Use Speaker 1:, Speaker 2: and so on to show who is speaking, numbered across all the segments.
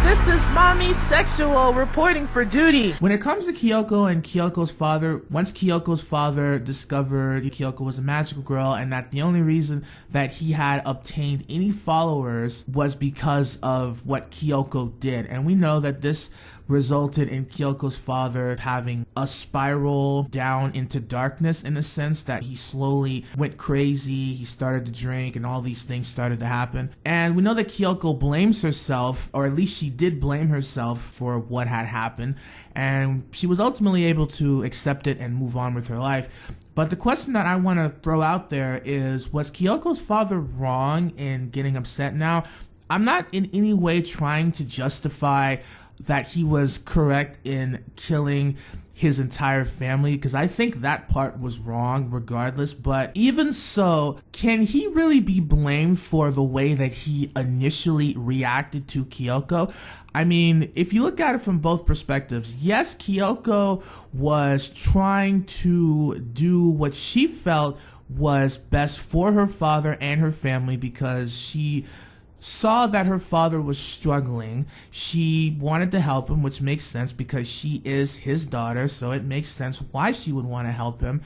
Speaker 1: This is Mommy Sexual reporting for duty.
Speaker 2: When it comes to Kyoko and Kyoko's father, once Kyoko's father discovered Kyoko was a magical girl and that the only reason that he had obtained any followers was because of what Kyoko did. And we know that this resulted in Kyoko's father having a spiral down into darkness, in a sense that he slowly went crazy, he started to drink, and all these things started to happen. And we know that Kyoko blames herself, or at least she did blame herself for what had happened, and she was ultimately able to accept it and move on with her life. But the question that I want to throw out there is, was Kyoko's father wrong in getting upset now? I'm not in any way trying to justify that he was correct in killing his entire family, because I think that part was wrong regardless. But even so, can he really be blamed for the way that he initially reacted to Kyoko? I mean, if you look at it from both perspectives, yes, Kyoko was trying to do what she felt was best for her father and her family, because she saw that her father was struggling. She wanted to help him, which makes sense because she is his daughter, so it makes sense why she would want to help him.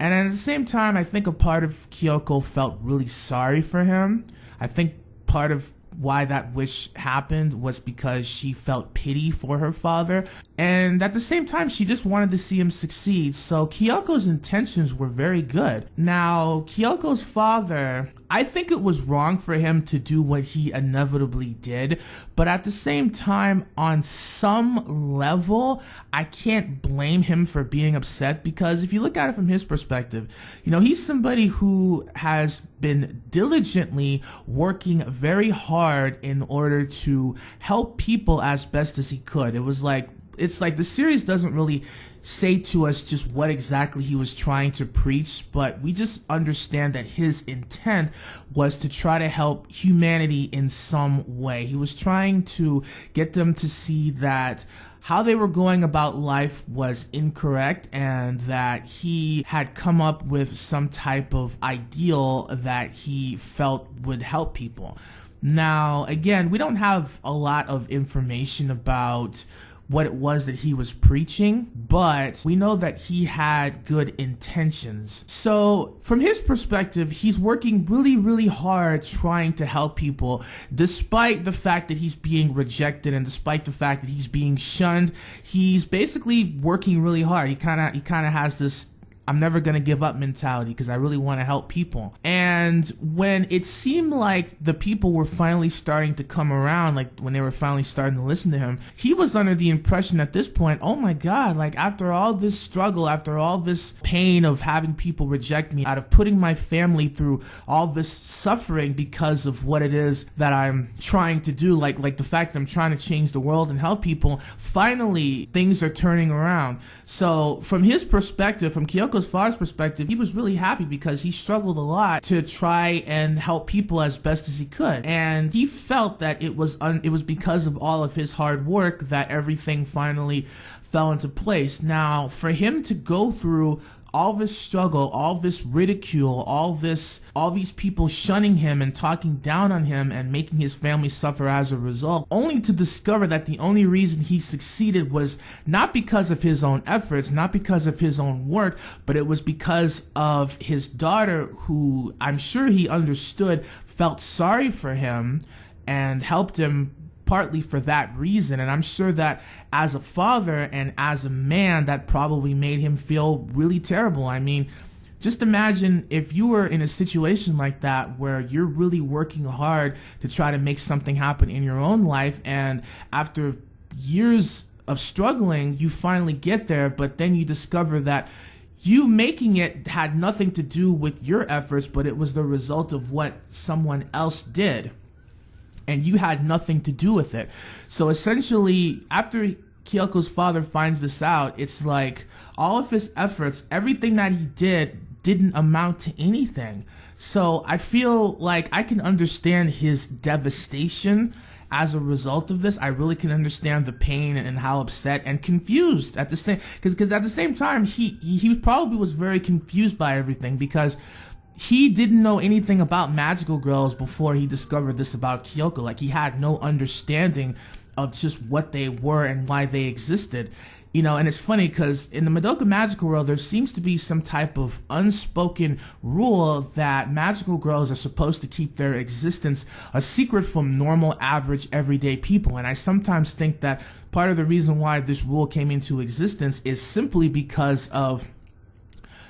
Speaker 2: And at the same time, I think a part of Kyoko felt really sorry for him. I think part of why that wish happened was because she felt pity for her father, and at the same time she just wanted to see him succeed. So Kyoko's intentions were very good. Now, Kyoko's father, I think it was wrong for him to do what he inevitably did, but at the same time, on some level, I can't blame him for being upset, because if you look at it from his perspective, you know, he's somebody who has been diligently working very hard in order to help people as best as he could. It's like the series doesn't really say to us just what exactly he was trying to preach, but we just understand that his intent was to try to help humanity in some way. He was trying to get them to see that how they were going about life was incorrect, and that he had come up with some type of ideal that he felt would help people. Now, again, we don't have a lot of information about what it was that he was preaching, but we know that he had good intentions. So from his perspective, he's working really, really hard trying to help people, despite the fact that he's being rejected and despite the fact that he's being shunned. He's basically working really hard. He kind of has this I'm never going to give up mentality, because I really want to help people. And when it seemed like the people were finally starting to come around, like when they were finally starting to listen to him, he was under the impression at this point, oh my God, like after all this struggle, after all this pain of having people reject me, out of putting my family through all this suffering because of what it is that I'm trying to do, like the fact that I'm trying to change the world and help people, finally things are turning around. So from his perspective, from Kyoko's father's perspective, he was really happy because he struggled a lot to try and help people as best as he could, and he felt that it was because of all of his hard work that everything finally fell into place. Now, for him to go through all this struggle, all this ridicule, all these people shunning him and talking down on him and making his family suffer as a result, only to discover that the only reason he succeeded was not because of his own efforts, not because of his own work, but it was because of his daughter, who I'm sure he understood felt sorry for him and helped him partly for that reason. And I'm sure that as a father and as a man, that probably made him feel really terrible. I mean, just imagine if you were in a situation like that where you're really working hard to try to make something happen in your own life, and after years of struggling, you finally get there, but then you discover that you making it had nothing to do with your efforts, but it was the result of what someone else did, and you had nothing to do with it. So essentially, after Kyoko's father finds this out, it's like all of his efforts, everything that he didn't amount to anything. So I feel like I can understand his devastation as a result of this. I really can understand the pain and how upset and confused at the same, because at the same time he probably was very confused by everything, because he didn't know anything about magical girls before he discovered this about Kyoko. Like, he had no understanding of just what they were and why they existed. You know, and it's funny because in the Madoka magical world, there seems to be some type of unspoken rule that magical girls are supposed to keep their existence a secret from normal, average, everyday people. And I sometimes think that part of the reason why this rule came into existence is simply because of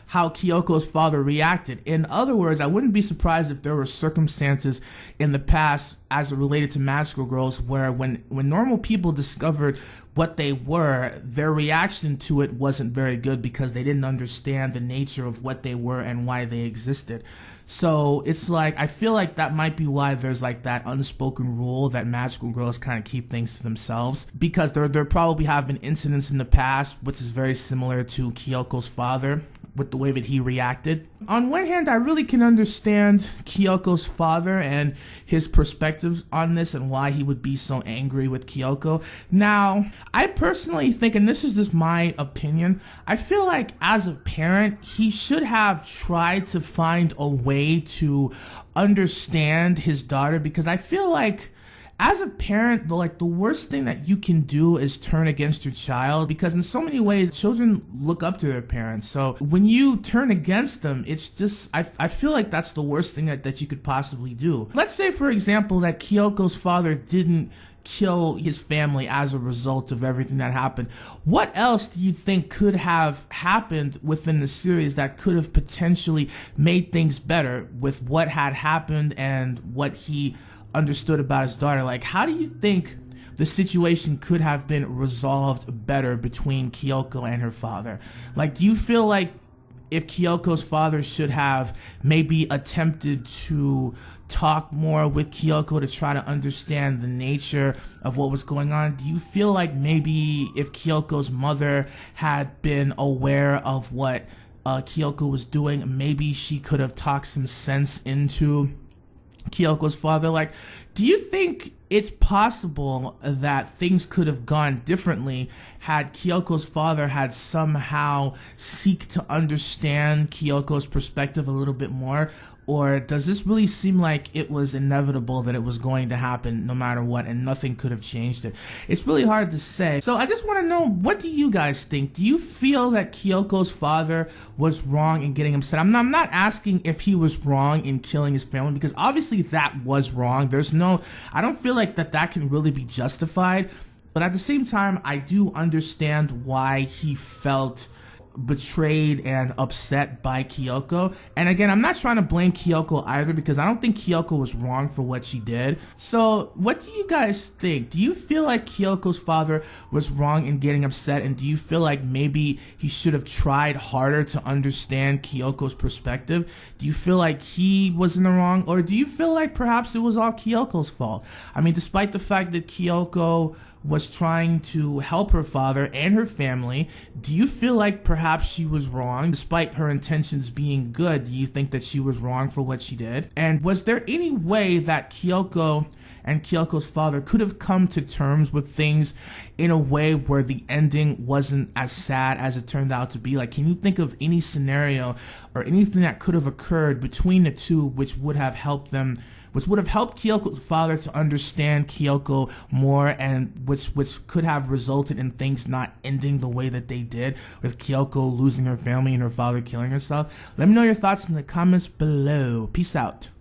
Speaker 2: how Kyoko's father reacted. In other words, I wouldn't be surprised if there were circumstances in the past as it related to magical girls where when normal people discovered what they were, their reaction to it wasn't very good because they didn't understand the nature of what they were and why they existed. So it's like, I feel like that might be why there's like that unspoken rule that magical girls kind of keep things to themselves, because there probably have been incidents in the past which is very similar to Kyoko's father with the way that he reacted. On one hand, I really can understand Kyoko's father and his perspectives on this and why he would be so angry with Kyoko. Now, I personally think, and this is just my opinion, I feel like as a parent, he should have tried to find a way to understand his daughter, because I feel like as a parent, the worst thing that you can do is turn against your child, because in so many ways, children look up to their parents. So when you turn against them, it's just, I feel like that's the worst thing that you could possibly do. Let's say, for example, that Kyoko's father didn't kill his family as a result of everything that happened. What else do you think could have happened within the series that could have potentially made things better with what had happened and what he understood about his daughter? Like, how do you think the situation could have been resolved better between Kyoko and her father? Like, do you feel like if Kyoko's father should have maybe attempted to talk more with Kyoko to try to understand the nature of what was going on? Do you feel like maybe if Kyoko's mother had been aware of what Kyoko was doing, maybe she could have talked some sense into Kyoko's father? Like, do you think it's possible that things could have gone differently had Kyoko's father had somehow seek to understand Kyoko's perspective a little bit more? Or does this really seem like it was inevitable that it was going to happen no matter what and nothing could have changed it? It's really hard to say. So I just want to know, what do you guys think? Do you feel that Kyoko's father was wrong in getting upset? I'm not asking if he was wrong in killing his family, because obviously that was wrong. I don't feel like that can really be justified. But at the same time, I do understand why he felt betrayed and upset by Kyoko. And again, I'm not trying to blame Kyoko either, because I don't think Kyoko was wrong for what she did. So what do you guys think? Do you feel like Kyoko's father was wrong in getting upset? And do you feel like maybe he should have tried harder to understand Kyoko's perspective? Do you feel like he was in the wrong? Or do you feel like perhaps it was all Kyoko's fault? I mean, despite the fact that Kyoko was trying to help her father and her family, do you feel like perhaps she was wrong? Despite her intentions being good, do you think that she was wrong for what she did? And was there any way that Kyoko and Kyoko's father could have come to terms with things in a way where the ending wasn't as sad as it turned out to be? Like, can you think of any scenario or anything that could have occurred between the two which would have helped Kyoko's father to understand Kyoko more, and which could have resulted in things not ending the way that they did, with Kyoko losing her family and her father killing herself? Let me know your thoughts in the comments below. Peace out.